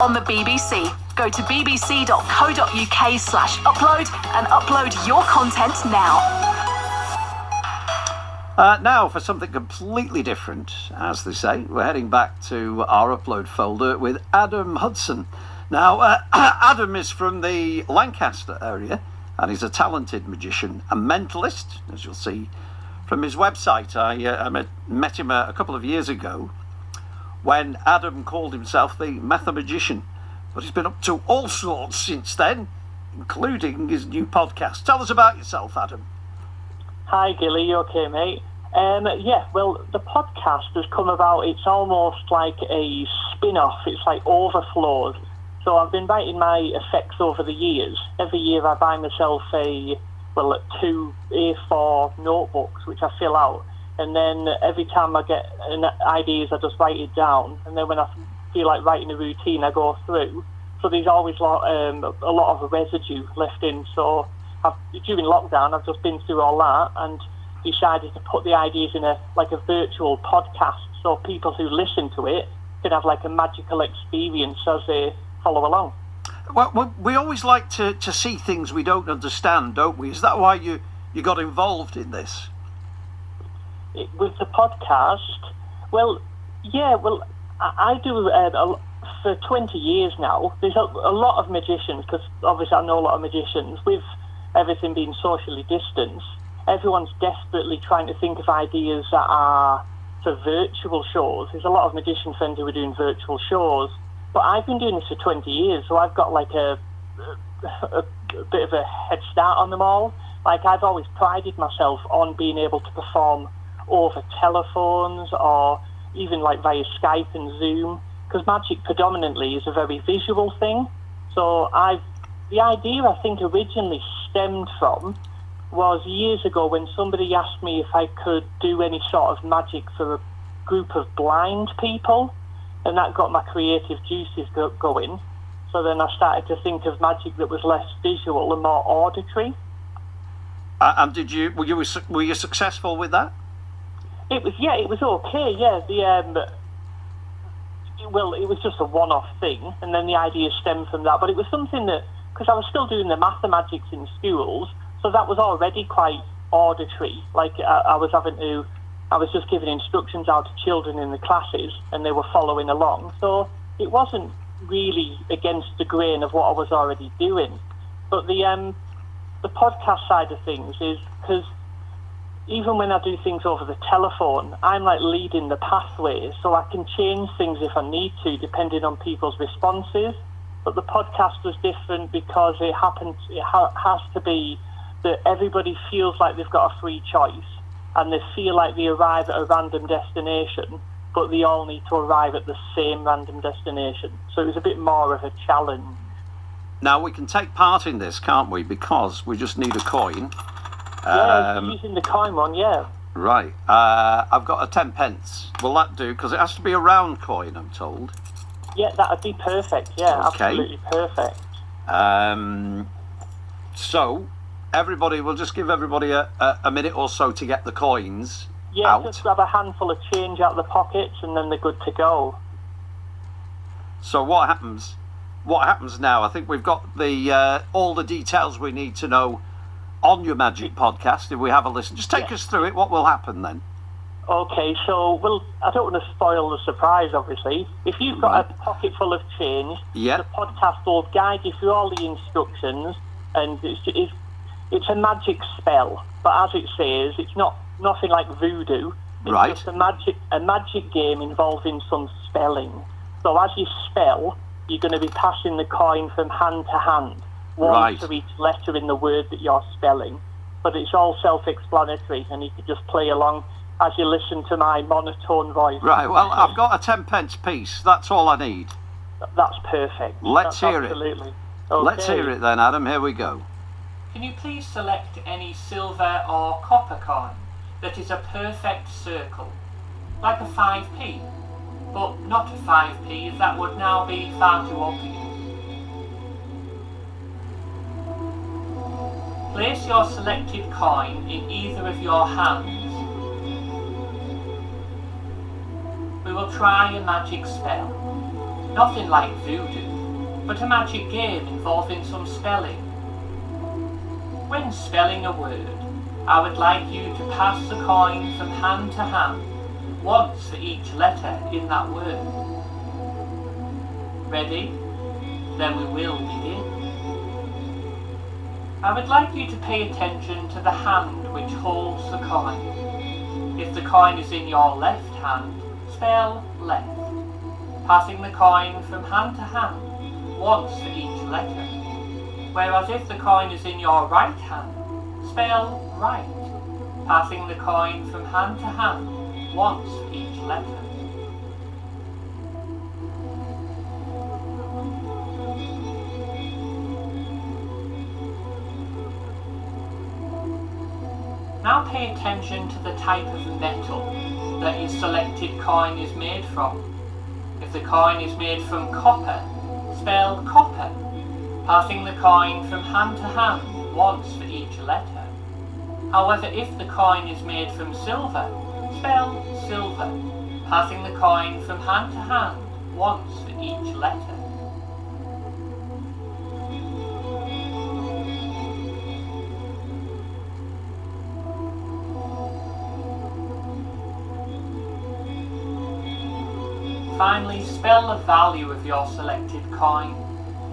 on the BBC. Go to bbc.co.uk/upload and upload your content now. Now for something completely different, as they say. We're heading back to our upload folder with Adam Hudson. Now, Adam is from the Lancaster area, and he's a talented magician and mentalist, as you'll see from his website. I met him a couple of years ago when Adam called himself the Mathemagician, but he's been up to all sorts since then, including his new podcast. Tell us about yourself, Adam. Hi, Gilly. You okay, mate? Well, the podcast has come about. It's almost like a spin-off. It's like overflows. So I've been writing my effects over the years. Every year I buy myself two A4 notebooks, which I fill out. And then every time I get ideas, I just write it down. And then when I feel like writing a routine, I go through. So there's always a lot of residue left in. So during lockdown, I've just been through all that and decided to put the ideas in a virtual podcast, so people who listen to it can have like a magical experience as they follow along. Well, we always like to see things we don't understand, don't we? Is that why you got involved in this? With the podcast? Well, yeah, I do for 20 years now. There's a lot of magicians, because obviously I know a lot of magicians. With everything being socially distanced, everyone's desperately trying to think of ideas that are for virtual shows. There's a lot of magician friends who are doing virtual shows, but I've been doing this for 20 years, so I've got like a bit of a head start on them all. Like, I've always prided myself on being able to perform over telephones or even like via Skype and Zoom, because magic predominantly is a very visual thing. So the idea I think originally stemmed from was years ago when somebody asked me if I could do any sort of magic for a group of blind people, and that got my creative juices going. So then I started to think of magic that was less visual and more auditory. And were you successful with that? It was okay. Yeah, it was just a one-off thing, and then the idea stemmed from that. But it was something that, because I was still doing the mathematics in schools, so that was already quite auditory. Like I was just giving instructions out to children in the classes, and they were following along. So it wasn't really against the grain of what I was already doing. But the podcast side of things is because even when I do things over the telephone, I'm like leading the pathway, so I can change things if I need to, depending on people's responses. But the podcast was different because it has to be that everybody feels like they've got a free choice, and they feel like they arrive at a random destination, but they all need to arrive at the same random destination. So it was a bit more of a challenge. Now, we can take part in this, can't we? Because we just need a coin. Using the coin one, yeah. Right. I've got a 10 pence. Will that do? Because it has to be a round coin, I'm told. Yeah, that would be perfect. Yeah, okay. Absolutely perfect. So, we'll just give everybody a minute or so to get the coins out. Just grab a handful of change out of the pockets and then they're good to go. So what happens now? I think we've got all the details we need to know on your magic podcast. If we have a listen, just take us through it. What will happen then? Okay, so I don't want to spoil the surprise, obviously. If you've got a pocket full of change, the podcast will guide you through all the instructions, and it's a magic spell. But as it says, it's nothing like voodoo. It's just a magic game involving some spelling. So as you spell, you're going to be passing the coin from hand to hand, one for each letter in the word that you're spelling. But it's all self-explanatory, and you can just play along as you listen to my monotone voice. Right, well, I've got a 10 pence piece. That's all I need. That's perfect. Let's hear it. Okay. Let's hear it then, Adam. Here we go. Can you please select any silver or copper coin that is a perfect circle, like a 5p, but not a 5p, as that would now be far too obvious. Place your selected coin in either of your hands. We will try a magic spell. Nothing like voodoo, but a magic game involving some spelling. When spelling a word, I would like you to pass the coin from hand to hand, once for each letter in that word. Ready? Then we will begin. I would like you to pay attention to the hand which holds the coin. If the coin is in your left hand, spell left, passing the coin from hand to hand, once for each letter. Whereas if the coin is in your right hand, spell right, passing the coin from hand to hand, once for each letter. Now pay attention to the type of metal that your selected coin is made from. If the coin is made from copper, spell copper, passing the coin from hand to hand, once for each letter. However, if the coin is made from silver, spell silver, passing the coin from hand to hand, once for each letter. Finally, spell the value of your selected coin.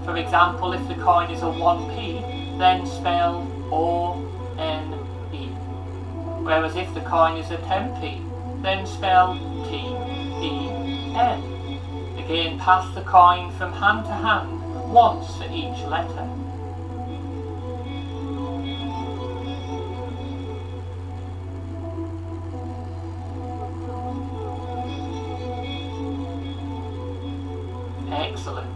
For example, if the coin is a 1p, then spell O-N-E. Whereas if the coin is a 10p, then spell T-E-N. Again, pass the coin from hand to hand, once for each letter. Excellent.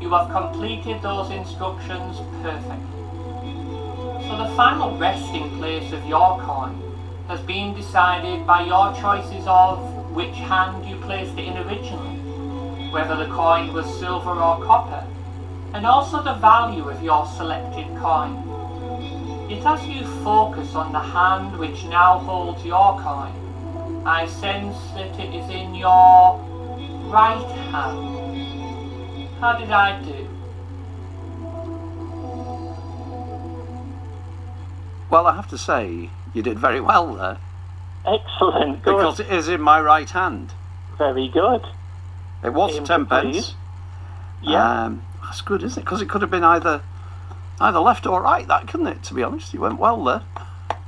You have completed those instructions perfectly. So the final resting place of your coin has been decided by your choices of which hand you placed it in originally, whether the coin was silver or copper, and also the value of your selected coin. Yet as you focus on the hand which now holds your coin, I sense that it is in your right hand. How did I do? Well, I have to say, you did very well there. Excellent. Good. Because it is in my right hand. Very good. It was Aim 10 to please. pence. Yeah. That's good, isn't it? Because it could have been either left or right, that, couldn't it? To be honest, you went well there.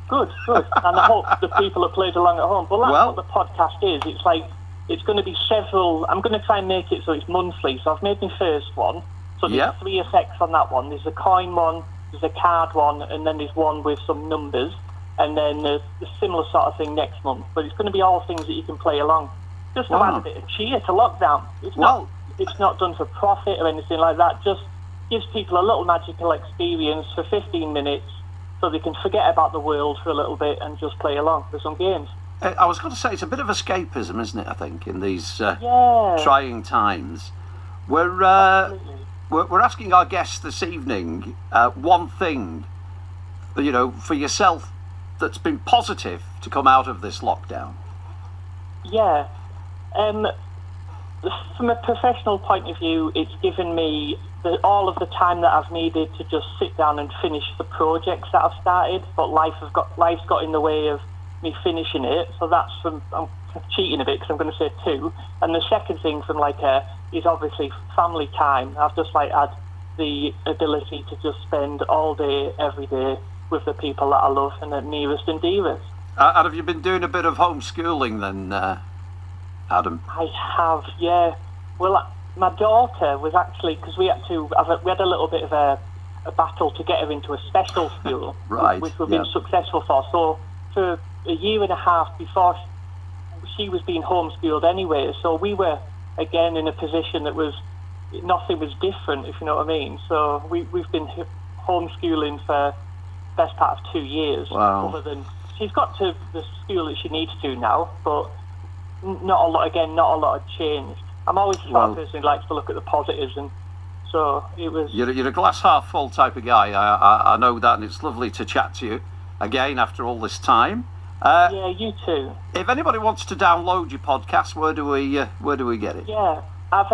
Good. And I hope the people that played along at home. Well, that's Well- what the podcast is. It's like, it's going to be several. I'm going to try and make it so it's monthly. So I've made my first one. So there's Yeah. 3 effects on that one. There's a coin one, there's a card one, and then there's one with some numbers. And then there's a similar sort of thing next month. But it's going to be all things that you can play along. Just to Wow. add a bit of cheer to lockdown. It's Well- not done for profit or anything like that. Just gives people a little magical experience for 15 minutes so they can forget about the world for a little bit and just play along with some games. I was going to say, it's a bit of escapism, isn't it, I think, in these Yeah. trying times. We're Absolutely. we're asking our guests this evening one thing, for yourself that's been positive to come out of this lockdown. Yeah. From a professional point of view, it's given me all of the time that I've needed to just sit down and finish the projects that I've started, but life's got in the way of me finishing it. So that's I'm cheating a bit because I'm going to say 2. And the second thing from is obviously family time. I've just had the ability to just spend all day, every day with the people that I love and the nearest and dearest. And have you been doing a bit of homeschooling then, Adam? I have, yeah. Well, my daughter was actually, because we had a little bit of a battle to get her into a special school, Right, which we've yeah. been successful for. So for a year and a half before she was being homeschooled anyway, so we were again in a position that nothing was different, if you know what I mean. So we've been homeschooling for the best part of 2 years. Wow. Other than she's got to the school that she needs to now, but not a lot had changed. I'm always the sort of person who likes to look at the positives, and so it was. You're a glass half full type of guy. I know that, and it's lovely to chat to you again after all this time. Yeah, you too. If anybody wants to download your podcast, where do we get it? Yeah, I've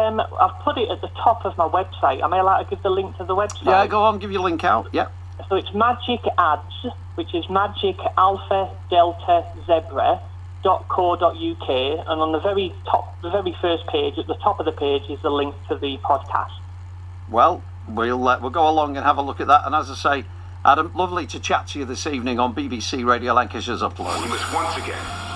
put it at the top of my website. Am I allowed to give the link to the website? Yeah, go on, give your link out. Yeah. So it's Magic Ads, which is Magic Alpha Delta Zebra .co.uk, and on the very top, the very first page, at the top of the page, is the link to the podcast. Well, we'll go along and have a look at that. And as I say, Adam, lovely to chat to you this evening on BBC Radio Lancashire's Upload. We must once again